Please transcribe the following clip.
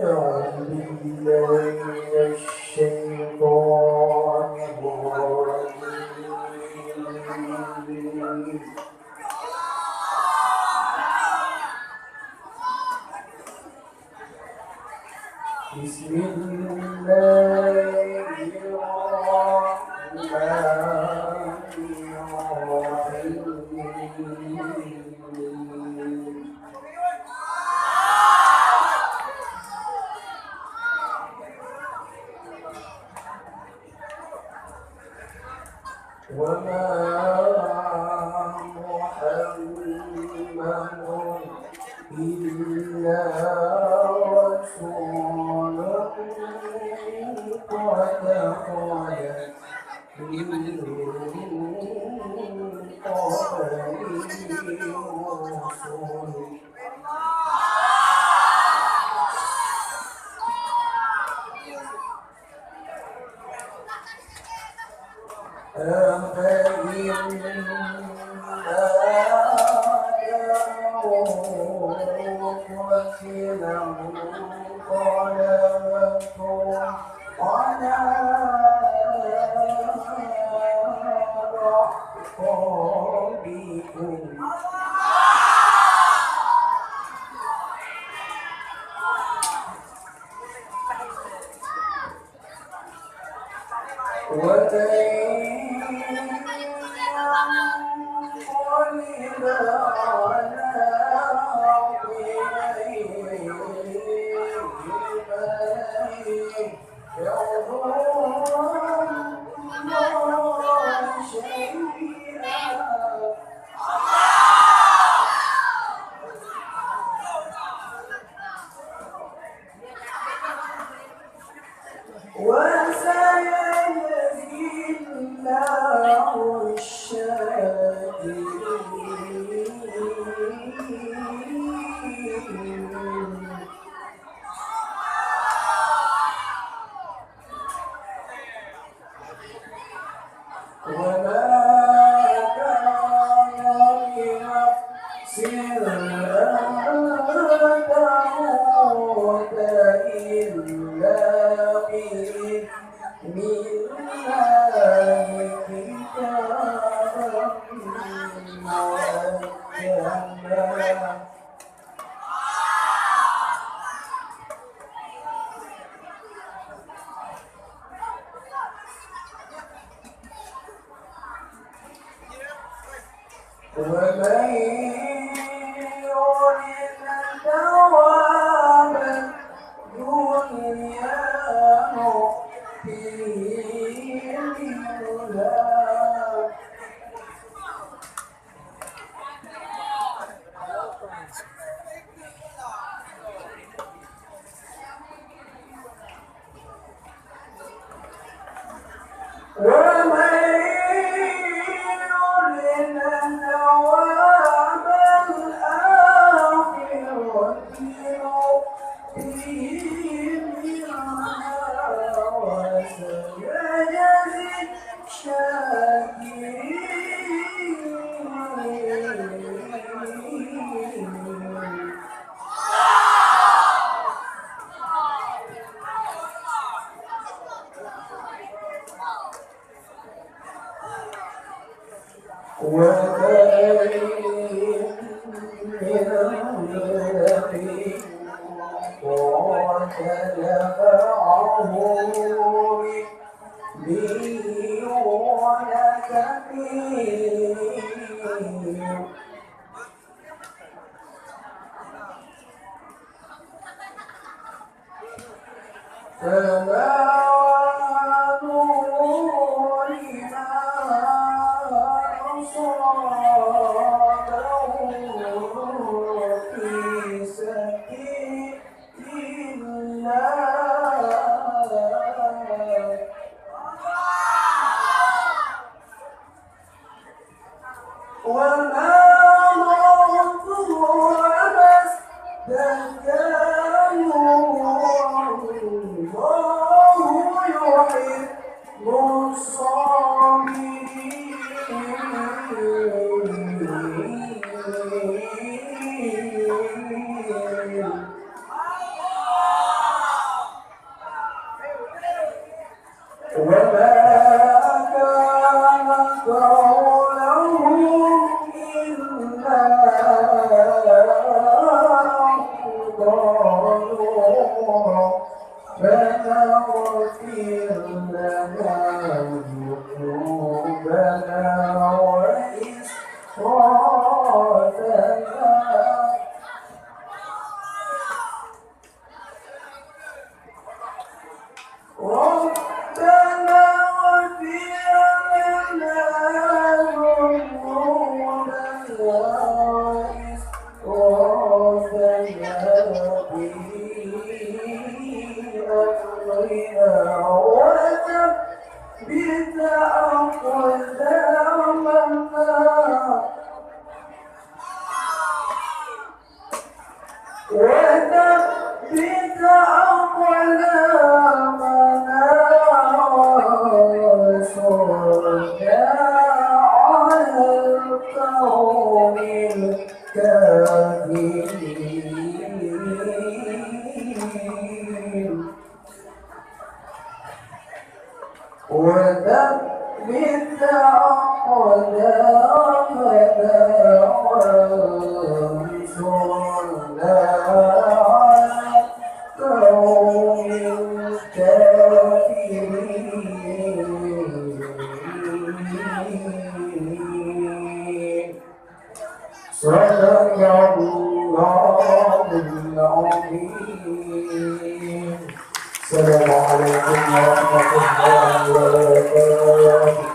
أعوذ بالله من الشيطان الرجيم بسم الله الرحمن الرحيم وما محمد إلا رسول قد خلت من قبله الرسل أفإن قتلا انقلبتم على أعقابكم ومن ينقلب على عقبيه فلن يضر الله شيئا وسيجزي الله الشاكرين وما كان لنفس أن تموت إلا بإذن الله كتابا مؤجلا ومن يرد ثواب الدنيا نؤتيه منها ومن يرد ثواب الآخرة نؤتيه منها وسيجزي الشاكرين وكأين من الذي قاتل معه ربيون كثير فما وهنوا لما أصابهم في سبيل الله وما ضربوا وما استكانوا والله يحب الصابرين ربنا واغفر لنا ذنوبنا وإسرافنا ربنا واغفر لنا ذنوبنا وإسرافنا وثبت أقدامنا وثبت أقدامنا وانصرنا على القوم الكافرين وثبت أقدامنا وانصرنا على القوم الكافرين صدق الله العظيم. السلام عليكم ورحمة الله وبركاته.